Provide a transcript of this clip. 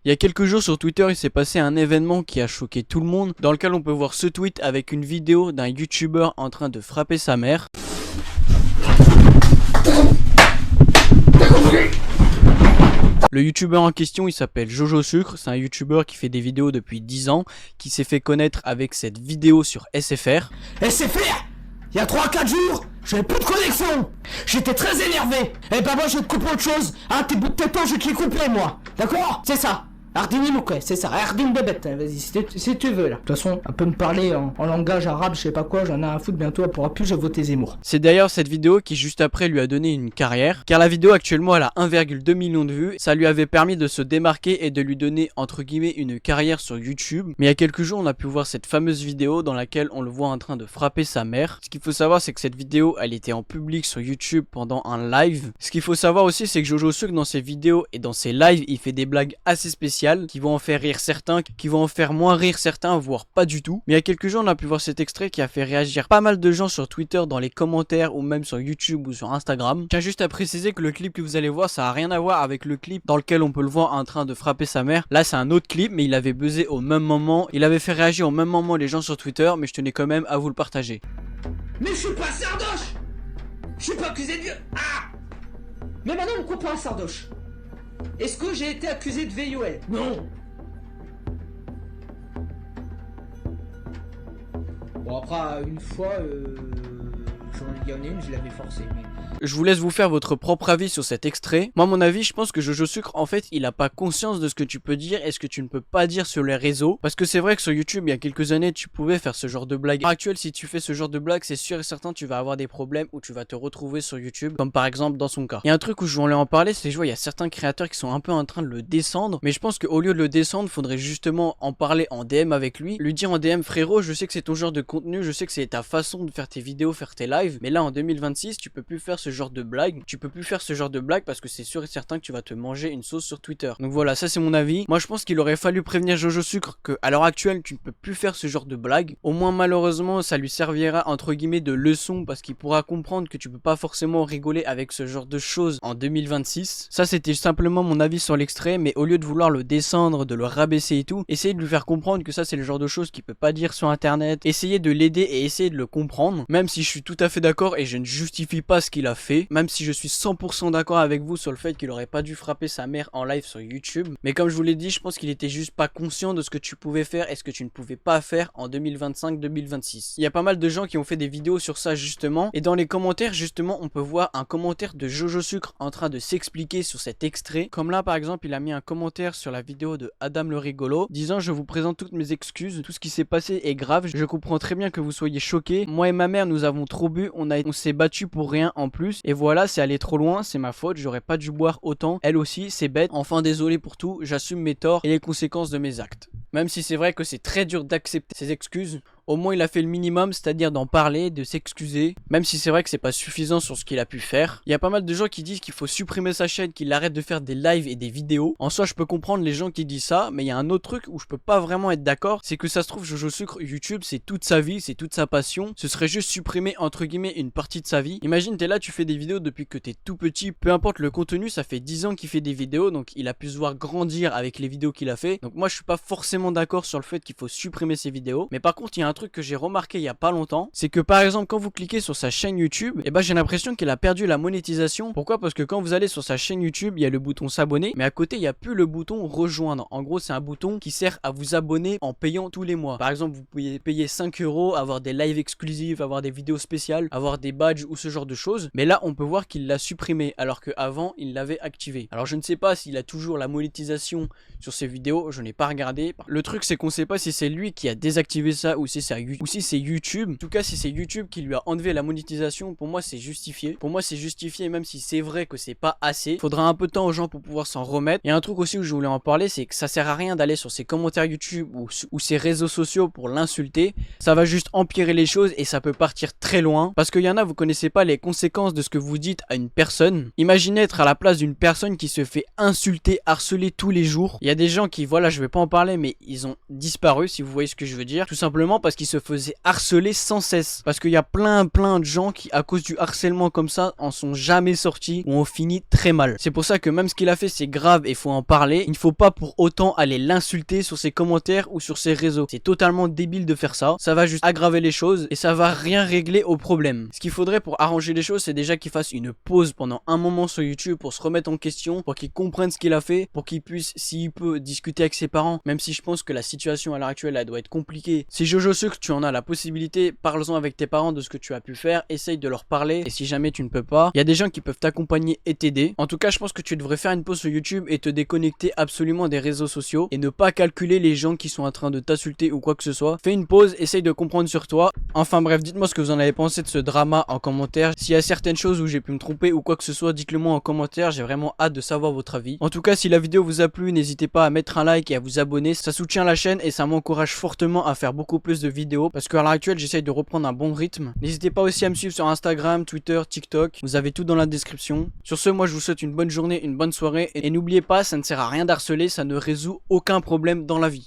Il y a quelques jours sur Twitter, il s'est passé un événement qui a choqué tout le monde, dans lequel on peut voir ce tweet avec une vidéo d'un youtubeur en train de frapper sa mère. Le youtubeur en question, il s'appelle Jojo Sucre, c'est un youtubeur qui fait des vidéos depuis 10 ans, qui s'est fait connaître avec cette vidéo sur SFR. SFR, il y a 3-4 jours, j'avais plus de connexion. J'étais très énervé. Eh ben moi je vais te couper autre chose. Hein, tes bouts de téton, je vais te les couper moi. D'accord? C'est ça. Ardini Moukwe, c'est ça, Ardine de bête, vas-y, si tu veux là. De toute façon, elle peut me parler en langage arabe, je sais pas quoi, j'en ai un foutre bientôt, elle pourra plus voter Zemmour. C'est d'ailleurs cette vidéo qui juste après lui a donné une carrière, car la vidéo actuellement elle a 1,2 million de vues, ça lui avait permis de se démarquer et de lui donner entre guillemets une carrière sur YouTube. Mais il y a quelques jours on a pu voir cette fameuse vidéo dans laquelle on le voit en train de frapper sa mère. Ce qu'il faut savoir c'est que cette vidéo elle était en public sur YouTube pendant un live. Ce qu'il faut savoir aussi c'est que Jojo Sucre dans ses vidéos et dans ses lives il fait des blagues assez spéciales qui vont en faire rire certains, qui vont en faire moins rire certains, voire pas du tout. Mais il y a quelques jours on a pu voir cet extrait qui a fait réagir pas mal de gens sur Twitter, dans les commentaires ou même sur YouTube ou sur Instagram. Je tiens juste à préciser que le clip que vous allez voir ça a rien à voir avec le clip dans lequel on peut le voir en train de frapper sa mère. Là c'est un autre clip mais il avait buzzé au même moment, il avait fait réagir au même moment les gens sur Twitter, mais je tenais quand même à vous le partager. Mais je suis pas Sardoche. Je suis pas accusé de viol. Ah. Mais maintenant on comprend un Sardoche. Est-ce que j'ai été accusé de VIOL? Non. Bon après une fois, il y en a une, je l'avais forcé. Mais... Je vous laisse vous faire votre propre avis sur cet extrait. Moi mon avis, je pense que Jojo Sucre en fait il a pas conscience de ce que tu peux dire et ce que tu ne peux pas dire sur les réseaux. Parce que c'est vrai que sur YouTube il y a quelques années tu pouvais faire ce genre de blague. À l'heure actuelle si tu fais ce genre de blague c'est sûr et certain tu vas avoir des problèmes où tu vas te retrouver sur YouTube. Comme par exemple dans son cas. Il y a un truc où je voulais en parler, c'est que je vois il y a certains créateurs qui sont un peu en train de le descendre. Mais je pense qu'au lieu de le descendre faudrait justement en parler en DM avec lui. Lui dire en DM frérot je sais que c'est ton genre de contenu, je sais que c'est ta façon de faire tes vidéos, faire tes lives. Mais là en 2026 tu peux plus faire ce genre de blague. Tu peux plus faire ce genre de blague parce que c'est sûr et certain que tu vas te manger une sauce sur Twitter. Donc voilà, ça c'est mon avis. Moi je pense qu'il aurait fallu prévenir Jojo Sucre que à l'heure actuelle tu ne peux plus faire ce genre de blague. Au moins malheureusement ça lui servira entre guillemets de leçon parce qu'il pourra comprendre que tu peux pas forcément rigoler avec ce genre de choses en 2026. Ça c'était simplement mon avis sur l'extrait, mais au lieu de vouloir le descendre, de le rabaisser et tout, essayez de lui faire comprendre que ça c'est le genre de choses qu'il peut pas dire sur internet. Essayez de l'aider et essayez de le comprendre. Même si je suis tout à fait d'accord et je ne justifie pas ce qu'il a fait. Même si je suis 100% d'accord avec vous sur le fait qu'il aurait pas dû frapper sa mère en live sur YouTube. Mais comme je vous l'ai dit, je pense qu'il était juste pas conscient de ce que tu pouvais faire et ce que tu ne pouvais pas faire en 2025-2026. Il y a pas mal de gens qui ont fait des vidéos sur ça justement. Et dans les commentaires justement, on peut voir un commentaire de Jojo Sucre en train de s'expliquer sur cet extrait. Comme là par exemple, il a mis un commentaire sur la vidéo de Adam le rigolo, disant je vous présente toutes mes excuses. Tout ce qui s'est passé est grave. Je comprends très bien que vous soyez choqués. Moi et ma mère, nous avons trop bu. On s'est battu pour rien en plus. Et voilà, c'est allé trop loin, c'est ma faute, j'aurais pas dû boire autant. Elle aussi, c'est bête. Enfin, désolé pour tout, j'assume mes torts et les conséquences de mes actes. Même si c'est vrai que c'est très dur d'accepter ses excuses, au moins il a fait le minimum, c'est-à-dire d'en parler, de s'excuser. Même si c'est vrai que c'est pas suffisant sur ce qu'il a pu faire. Il y a pas mal de gens qui disent qu'il faut supprimer sa chaîne, qu'il arrête de faire des lives et des vidéos. En soi je peux comprendre les gens qui disent ça, mais il y a un autre truc où je peux pas vraiment être d'accord. C'est que ça se trouve Jojo Sucre, YouTube c'est toute sa vie, c'est toute sa passion. Ce serait juste supprimer entre guillemets une partie de sa vie. Imagine t'es là, tu fais des vidéos depuis que t'es tout petit. Peu importe le contenu, ça fait 10 ans qu'il fait des vidéos. Donc il a pu se voir grandir avec les vidéos qu'il a fait. Donc moi je suis pas forcément d'accord sur le fait qu'il faut supprimer ses vidéos. Mais par contre il y a un truc que j'ai remarqué il y a pas longtemps, c'est que par exemple quand vous cliquez sur sa chaîne YouTube, et j'ai l'impression qu'il a perdu la monétisation. Pourquoi? Parce que quand vous allez sur sa chaîne YouTube, il y a le bouton s'abonner, mais à côté il n'y a plus le bouton rejoindre. En gros c'est un bouton qui sert à vous abonner en payant tous les mois. Par exemple vous pouvez payer 5 €, avoir des lives exclusifs, avoir des vidéos spéciales, avoir des badges ou ce genre de choses. Mais là on peut voir qu'il l'a supprimé alors qu'avant il l'avait activé. Alors je ne sais pas s'il a toujours la monétisation sur ses vidéos, je n'ai pas regardé. Le truc c'est qu'on sait pas si c'est lui qui a désactivé ça ou si c'est YouTube. En tout cas si c'est YouTube qui lui a enlevé la monétisation, pour moi c'est justifié. Pour moi c'est justifié même si c'est vrai que c'est pas assez. Faudra un peu de temps aux gens pour pouvoir s'en remettre. Et un truc aussi où je voulais en parler, c'est que ça sert à rien d'aller sur ses commentaires YouTube ou ses réseaux sociaux pour l'insulter. Ça va juste empirer les choses et ça peut partir très loin. Parce qu'il y en a, vous connaissez pas les conséquences de ce que vous dites à une personne. Imaginez être à la place d'une personne qui se fait insulter, harceler tous les jours. Il y a des gens qui, voilà, je vais pas en parler, mais ils ont disparu, si vous voyez ce que je veux dire. Tout simplement parce qu'il se faisait harceler sans cesse. Parce qu'il y a plein de gens qui, à cause du harcèlement comme ça, en sont jamais sortis ou ont fini très mal. C'est pour ça que même ce qu'il a fait, c'est grave et faut en parler. Il ne faut pas pour autant aller l'insulter sur ses commentaires ou sur ses réseaux. C'est totalement débile de faire ça. Ça va juste aggraver les choses et ça va rien régler au problème. Ce qu'il faudrait pour arranger les choses, c'est déjà qu'il fasse une pause pendant un moment sur YouTube pour se remettre en question, pour qu'il comprenne ce qu'il a fait, pour qu'il puisse, s'il peut, discuter avec ses parents. Même si je pense que la situation à l'heure actuelle, elle doit être compliquée. Si Jojo Sucre, tu en as la possibilité, parle-en avec tes parents de ce que tu as pu faire. Essaye de leur parler. Et si jamais tu ne peux pas, il y a des gens qui peuvent t'accompagner et t'aider. En tout cas, je pense que tu devrais faire une pause sur YouTube et te déconnecter absolument des réseaux sociaux et ne pas calculer les gens qui sont en train de t'insulter ou quoi que ce soit. Fais une pause, essaye de comprendre sur toi. Enfin bref, dites-moi ce que vous en avez pensé de ce drama en commentaire. S'il y a certaines choses où j'ai pu me tromper ou quoi que ce soit, dites-le moi en commentaire. J'ai vraiment hâte de savoir votre avis. En tout cas, si la vidéo vous a plu, n'hésitez pas à mettre un like et à vous abonner. Ça soutient la chaîne et ça m'encourage fortement à faire beaucoup plus de vidéos parce qu'à l'heure actuelle, j'essaye de reprendre un bon rythme. N'hésitez pas aussi à me suivre sur Instagram, Twitter, TikTok. Vous avez tout dans la description. Sur ce, moi je vous souhaite une bonne journée, une bonne soirée et n'oubliez pas, ça ne sert à rien d'harceler, ça ne résout aucun problème dans la vie.